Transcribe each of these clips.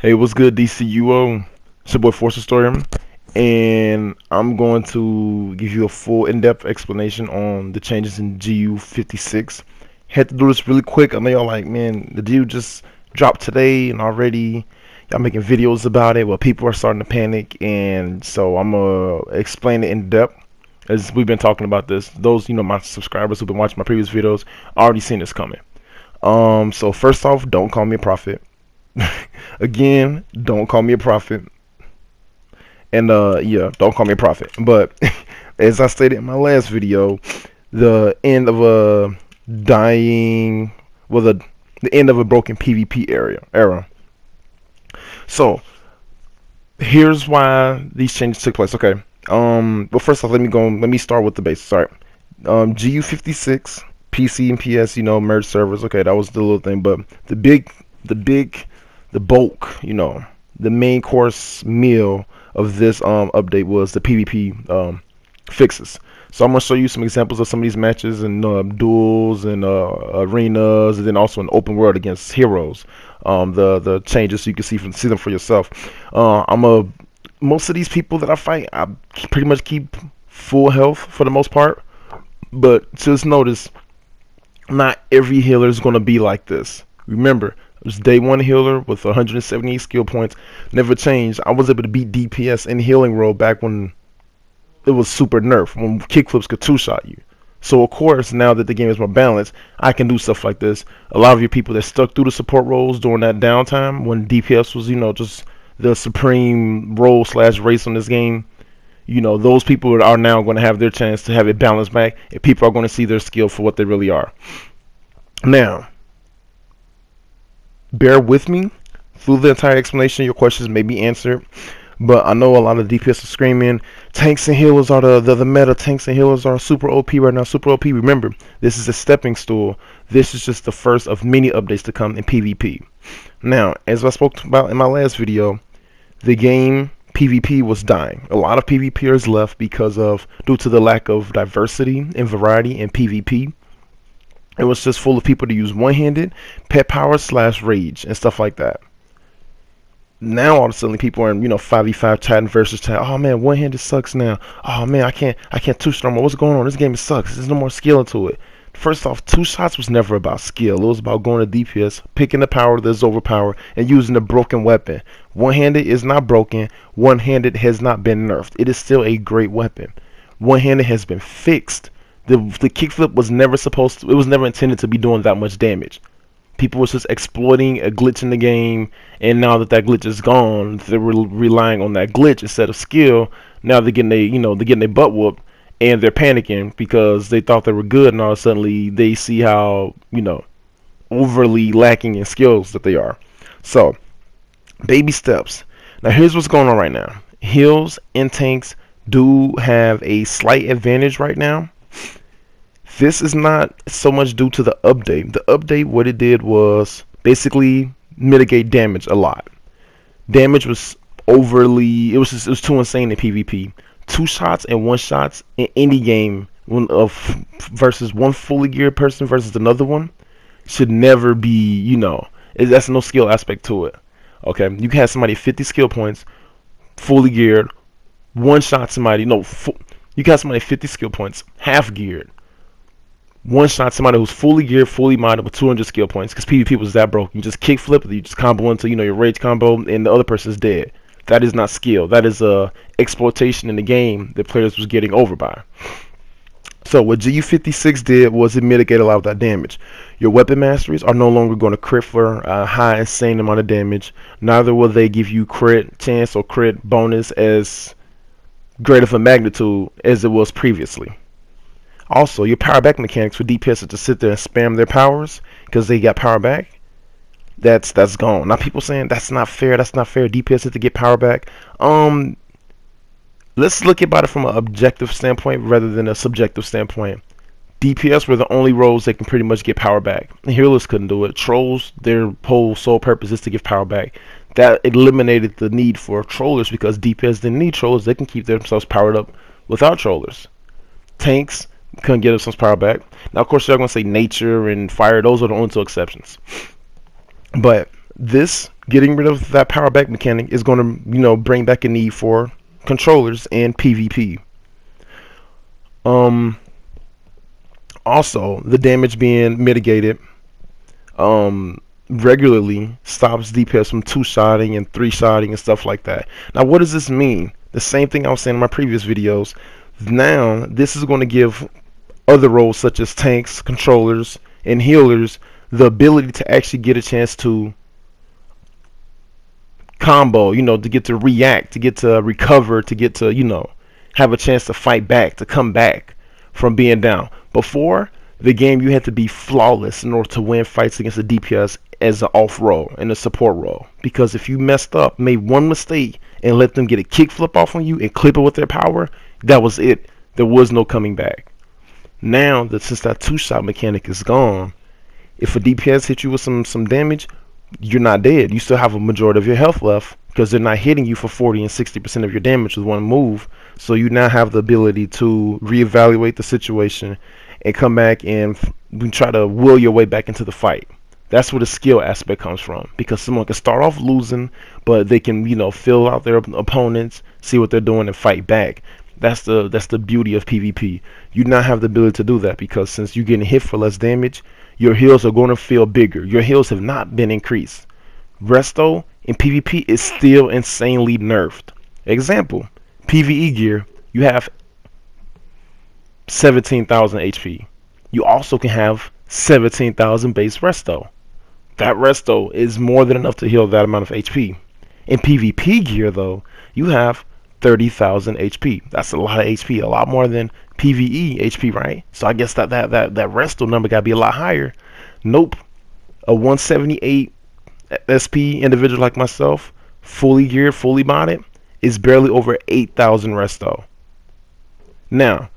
Hey, what's good, Dcuo? It's your boy Force Historian, and I'm going to give you a full in-depth explanation on the changes in GU 56. Had to do this really quick. I know y'all like, man, the GU just dropped today, and already y'all making videos about it. Well, people are starting to panic, and so I'm gonna explain it in depth as we've been talking about this. Those, my subscribers who've been watching my previous videos already seen this coming. So first off, don't call me a prophet. Again, don't call me a prophet. And yeah, don't call me a prophet. But as I stated in my last video, the end of a dying, well, the end of a broken PvP era. So here's why these changes took place. Okay. But first off, let me start with the basics. All right. GU56, PC and PS, merge servers. Okay, that was the little thing. But the bulk, the main course meal of this update was the PvP fixes. So I'm gonna show you some examples of some of these matches and duels and arenas, and then also an open world against heroes. The changes so you can see them for yourself. Most of these people that I fight, I pretty much keep full health for the most part, but just notice not every healer is gonna be like this. Remember, it was day one healer with 178 skill points. Never changed. I was able to beat DPS in healing role back when it was super nerf, when kickflips could two-shot you. So of course, now that the game is more balanced, I can do stuff like this. A lot of your people that stuck through the support roles during that downtime when DPS was, just the supreme role / race on this game, those people are now going to have their chance to have it balanced back, and people are going to see their skill for what they really are. Now, bear with me through the entire explanation. Your questions may be answered, but I know a lot of DPS are screaming, tanks and healers are the meta. Tanks and healers are super OP right now. Super OP. Remember, this is a stepping stool. This is just the first of many updates to come in PvP. Now, as I spoke about in my last video, the game PvP was dying. A lot of PvPers left due to the lack of diversity and variety in PvP. It was just full of people to use one-handed, pet power / rage and stuff like that. Now all of a sudden people are in 5v5 chatting versus chat. Oh man, one-handed sucks now. Oh man, I can't two-shot no more. What's going on? This game sucks. There's no more skill to it. First off, two shots was never about skill. It was about going to DPS, picking the power that's overpowered, and using a broken weapon. One-handed is not broken. One-handed has not been nerfed. It is still a great weapon. One-handed has been fixed. The kickflip was never it was never intended to be doing that much damage. People was just exploiting a glitch in the game, and now that glitch is gone, they're relying on that glitch instead of skill. Now they're getting their butt whooped, and they're panicking because they thought they were good, and all of a sudden they see how overly lacking in skills that they are. So baby steps. Now here's what's going on right now. Heals and tanks do have a slight advantage right now. This is not so much due to the update. The update, what it did was basically mitigate damage a lot. Damage was overly, it was too insane in PvP. Two shots and one shots in any game versus one fully geared person versus another one should never be, that's no skill aspect to it. Okay, you can have somebody 50 skill points, fully geared, one shot somebody, you can have somebody 50 skill points, half geared. One shot somebody who's fully geared, fully modded with 200 skill points, because PvP was that broke. You just kick flip, you just combo into your rage combo, and the other person's dead. That is not skill. That is exploitation in the game that players was getting over by. So what GU56 did was it mitigated a lot of that damage. Your weapon masteries are no longer going to crit for a high insane amount of damage. Neither will they give you crit chance or crit bonus as great of a magnitude as it was previously. Also, your power back mechanics for DPS to sit there and spam their powers because they got power back, that's gone. Now people saying that's not fair. That's not fair. DPS to get power back. Let's look about it from an objective standpoint rather than a subjective standpoint. DPS were the only roles that can pretty much get power back. Healers couldn't do it. Trolls, their whole sole purpose is to give power back. That eliminated the need for trollers because DPS didn't need trollers. They can keep themselves powered up without trollers. Tanks couldn't get themselves power back. Now, of course, you're going to say nature and fire. Those are the only two exceptions. But this Getting rid of that power back mechanic is going to, bring back a need for controllers in PvP. Also, the damage being mitigated regularly stops DPS from two-shotting and three-shotting and stuff like that. Now, what does this mean? The same thing I was saying in my previous videos. Now, this is going to give other roles such as tanks, controllers, and healers the ability to actually get a chance to combo, to get to react, to get to recover, to get to, have a chance to fight back, to come back from being down. Before the game, you had to be flawless in order to win fights against the DPS as an off role and a support role. Because if you messed up, made one mistake, and let them get a kickflip off on you and clip it with their power, that was it. There was no coming back. Now, since that two-shot mechanic is gone, if a DPS hit you with some damage, you're not dead. You still have a majority of your health left because they're not hitting you for 40 and 60% of your damage with one move. So you now have the ability to reevaluate the situation and come back and try to will your way back into the fight. That's where the skill aspect comes from, because someone can start off losing, but they can, fill out their opponents, see what they're doing, and fight back. That's the beauty of PvP. You now have the ability to do that, because since you're getting hit for less damage, your heals are going to feel bigger. Your heals have not been increased. Resto in PvP is still insanely nerfed. Example, PvE gear, you have 17,000 HP. You also can have 17,000 base resto. That resto is more than enough to heal that amount of HP. In PvP gear, though, you have 30,000 HP. That's a lot of HP, a lot more than PvE HP, right? So I guess that resto number got to be a lot higher. Nope. A 178 SP individual like myself, fully geared, fully modded, is barely over 8,000 resto. Now,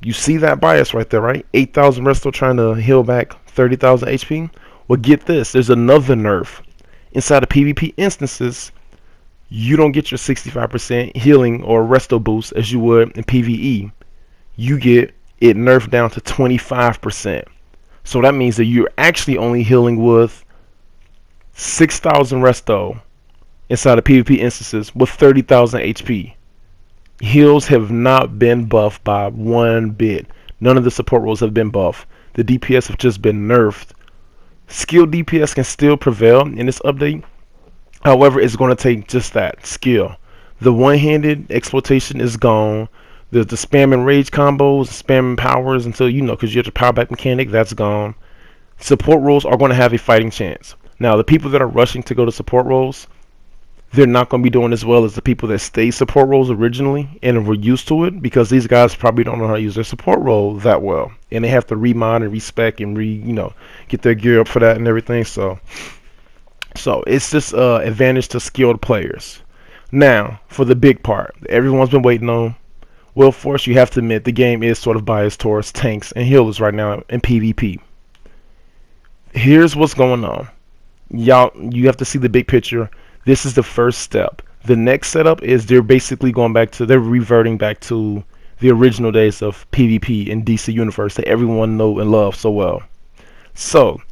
you see that bias right there, right? 8,000 resto trying to heal back 30,000 HP. Well, get this. There's another nerf. Inside of PvP instances, you don't get your 65% healing or resto boost as you would in PvE. You get it nerfed down to 25%. So that means that you're actually only healing with 6,000 resto inside of PvP instances with 30,000 HP. Heals have not been buffed by one bit. None of the support roles have been buffed. The DPS have just been nerfed. Skill DPS can still prevail in this update. However, it's going to take just that skill. The one-handed exploitation is gone. The spam and rage combos, spamming powers until because you have the power back mechanic, that's gone. Support roles are going to have a fighting chance. Now, the people that are rushing to go to support roles, they're not going to be doing as well as the people that stayed support roles originally and were used to it, because these guys probably don't know how to use their support role that well, and they have to remod and respec and get their gear up for that and everything. So it's just advantage to skilled players. Now, for the big part that everyone's been waiting on, well, Force, you have to admit the game is sort of biased towards tanks and healers right now in PvP. Here's what's going on. Y'all, you have to see the big picture. This is the first step. The next setup is they're reverting back to the original days of PvP in DC Universe that everyone know and love so well. So,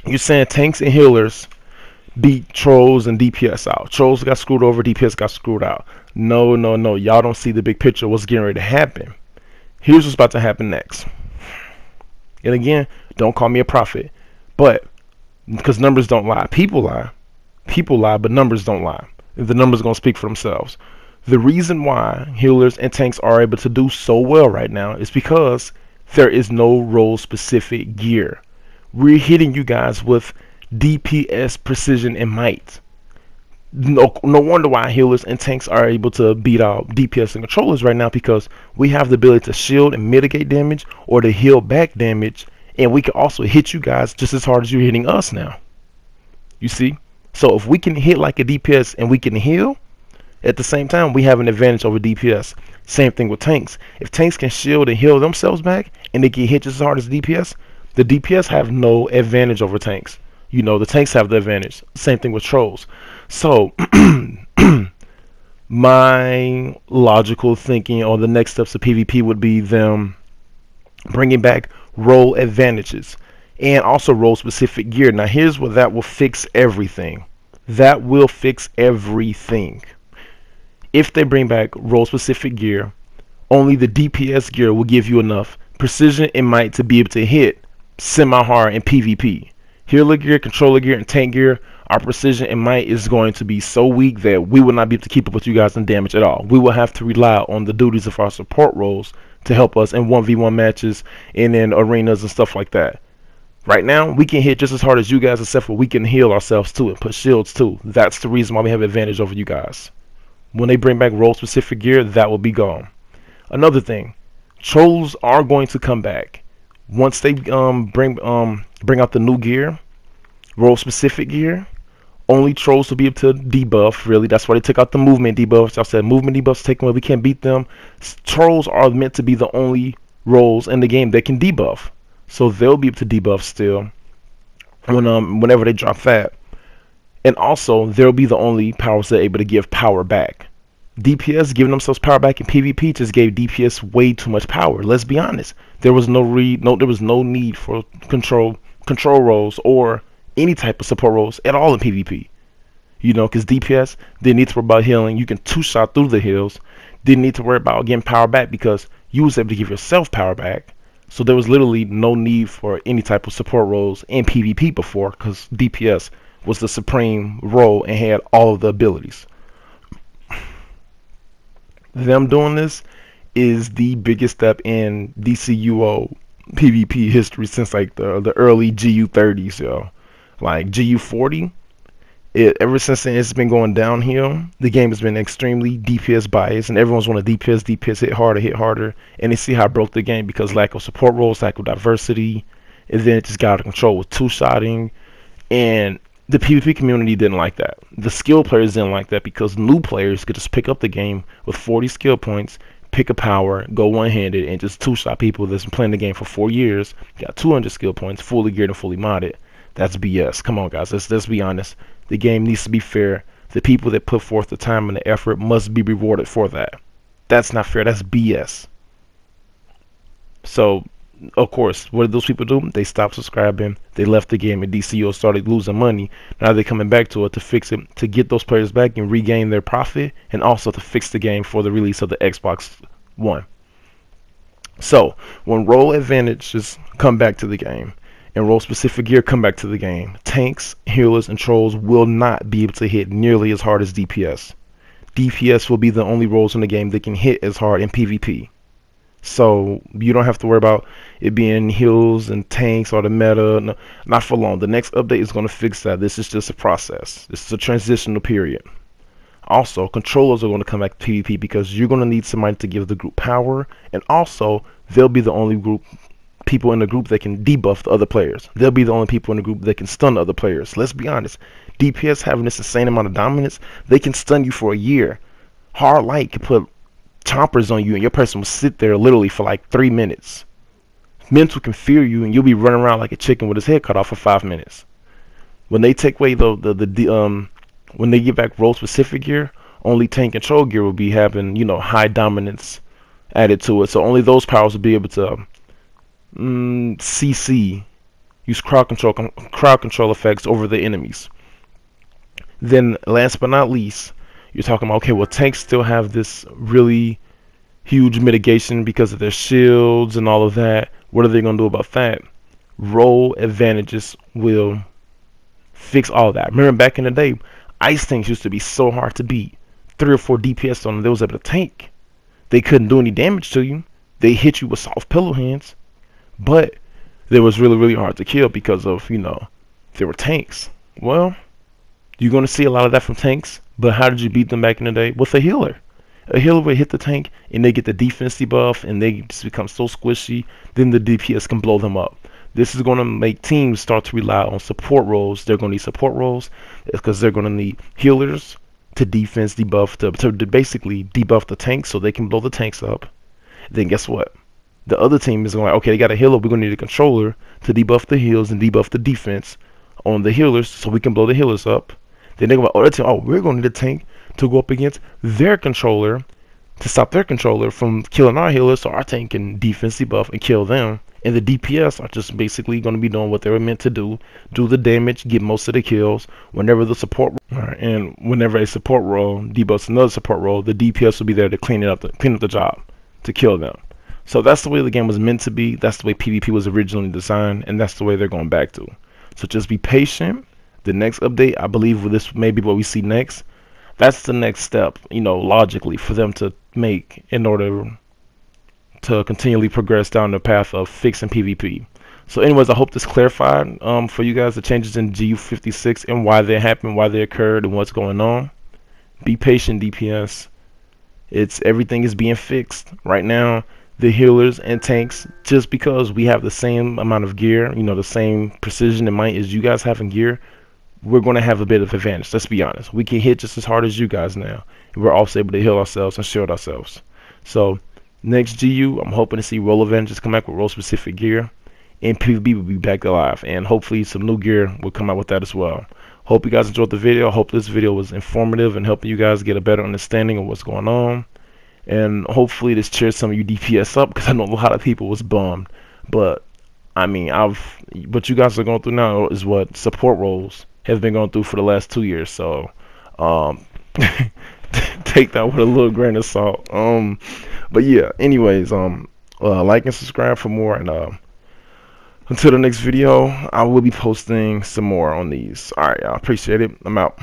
you're saying tanks and healers beat trolls and DPS out. Trolls got screwed over, DPS got screwed out. No. Y'all don't see the big picture of what's getting ready to happen. Here's what's about to happen next. And again, don't call me a prophet. But, because numbers don't lie. People lie, but numbers don't lie. The numbers are going to speak for themselves. The reason why healers and tanks are able to do so well right now is because there is no role-specific gear. We're hitting you guys with DPS precision and might. No wonder why healers and tanks are able to beat out DPS and controllers right now, because we have the ability to shield and mitigate damage or to heal back damage, and we can also hit you guys just as hard as you're hitting us now. You see? So if we can hit like a DPS and we can heal at the same time, we have an advantage over DPS. Same thing with tanks. If tanks can shield and heal themselves back and they get hit just as hard as DPS, the DPS have no advantage over tanks. The tanks have the advantage. Same thing with trolls. So my logical thinking on the next steps of PvP would be them bringing back role advantages and also role specific gear. Now here's where that will fix everything. That will fix everything. If they bring back role specific gear, only the DPS gear will give you enough precision and might to be able to hit semi-hard in PvP. Healer gear, controller gear, and tank gear, our precision and might is going to be so weak that we will not be able to keep up with you guys in damage at all. We will have to rely on the duties of our support roles to help us in 1v1 matches and in arenas and stuff like that. Right now, we can hit just as hard as you guys, except for we can heal ourselves too and put shields too. That's the reason why we have advantage over you guys. When they bring back role specific gear, that will be gone. Another thing, trolls are going to come back once they bring out the new gear, role specific gear. Only trolls will be able to debuff. Really, that's why they took out the movement debuffs. I said movement debuffs taken away. We can't beat them. Trolls are meant to be the only roles in the game that can debuff, so they'll be able to debuff still whenever they drop that. And also, they'll be the only powers that are able to give power back. DPS giving themselves power back in PvP just gave DPS way too much power. Let's be honest. There was no need for control roles or any type of support roles at all in PvP. You know, because DPS didn't need to worry about healing. You can two-shot through the heals. Didn't need to worry about getting power back because you was able to give yourself power back. So there was literally no need for any type of support roles in PvP before, because DPS was the supreme role and had all of the abilities. Them doing this is the biggest step in Dcuo PvP history since like the early GU30s, yo. Like GU40, ever since then it's been going downhill. The game has been extremely DPS biased, and everyone's wanting DPS hit harder, and they see how it broke the game because lack of support roles, lack of diversity, and then it just got out of control with two-shotting, and the PvP community didn't like that. The skill players didn't like that because new players could just pick up the game with 40 skill points, pick a power, go one-handed, and just two-shot people that's been playing the game for 4 years, got 200 skill points, fully geared and fully modded. That's BS. Come on, guys. Let's be honest. The game needs to be fair. The people that put forth the time and the effort must be rewarded for that. That's not fair. That's BS. So, of course, what did those people do? They stopped subscribing. They left the game, and DCO started losing money. Now they're coming back to it to fix it, to get those players back and regain their profit, and also to fix the game for the release of the Xbox One. So, when role advantages come back to the game, and role specific gear come back to the game, tanks, healers, and trolls will not be able to hit nearly as hard as DPS. DPS will be the only roles in the game that can hit as hard in PvP. So you don't have to worry about it being heals and tanks or the meta. No, not for long. The next update is going to fix that. This is just a process. This is a transitional period. Also, controllers are going to come back to PvP because you're going to need somebody to give the group power, and also they'll be the only people in the group that can debuff the other players. They'll be the only people in the group that can stun the other players. Let's be honest. DPS having this insane amount of dominance, they can stun you for a year. Hard light can put chompers on you, and your person will sit there literally for like 3 minutes. Mental can fear you, and you'll be running around like a chicken with his head cut off for 5 minutes. When they take away when they get back role specific gear, only tank control gear will be having, you know, high dominance added to it. So only those powers will be able to CC, use crowd control effects over the enemies. Then last but not least, you're talking about, okay, well, tanks still have this really huge mitigation because of their shields and all of that. What are they going to do about that? Role advantages will fix all that. Remember back in the day, ice tanks used to be so hard to beat. 3 or 4 DPS on them, they was able to tank. They couldn't do any damage to you. They hit you with soft pillow hands. But they was really, really hard to kill because of, you know, they were tanks. Well, you're going to see a lot of that from tanks. But how did you beat them back in the day? With a healer. A healer would hit the tank, and they get the defense debuff, and they just become so squishy, then the DPS can blow them up. This is going to make teams start to rely on support roles. They're going to need support roles because they're going to need healers to defense debuff, to basically debuff the tanks so they can blow the tanks up. Then guess what? The other team is going, okay, they got a healer, we're going to need a controller to debuff the heals and debuff the defense on the healers so we can blow the healers up. Then they go, oh, we're going to need a tank to go up against their controller to stop their controller from killing our healers so our tank can defense debuff and kill them. And the DPS are just basically going to be doing what they were meant to do the damage, get most of the kills. Whenever the support Alright, and whenever a support role debuffs another support role, the DPS will be there to clean up the job, to kill them. So that's the way the game was meant to be. That's the way PvP was originally designed, and that's the way they're going back to. So just be patient. The next update, I believe, this may be what we see next. That's the next step, you know, logically for them to make in order to continually progress down the path of fixing PvP. So anyways, I hope this clarified for you guys the changes in GU56 and why they happened, why they occurred, and what's going on. Be patient, DPS. Everything is being fixed right now. The healers and tanks, just because we have the same amount of gear, you know, the same precision and might as you guys have in gear, we're going to have a bit of advantage. Let's be honest. We can hit just as hard as you guys now. We're also able to heal ourselves and shield ourselves. So next GU, I'm hoping to see role Avengers come back with role specific gear, and PvP will be back alive, and hopefully some new gear will come out with that as well. Hope you guys enjoyed the video. I hope this video was informative and helping you guys get a better understanding of what's going on. And hopefully this cheers some of you DPS up, because I know a lot of people was bummed. But I mean, what you guys are going through now is what support roles have been going through for the last 2 years. So take that with a little grain of salt. But yeah, anyways, like and subscribe for more, and until the next video, I will be posting some more on these. Alright, y'all, appreciate it. I'm out.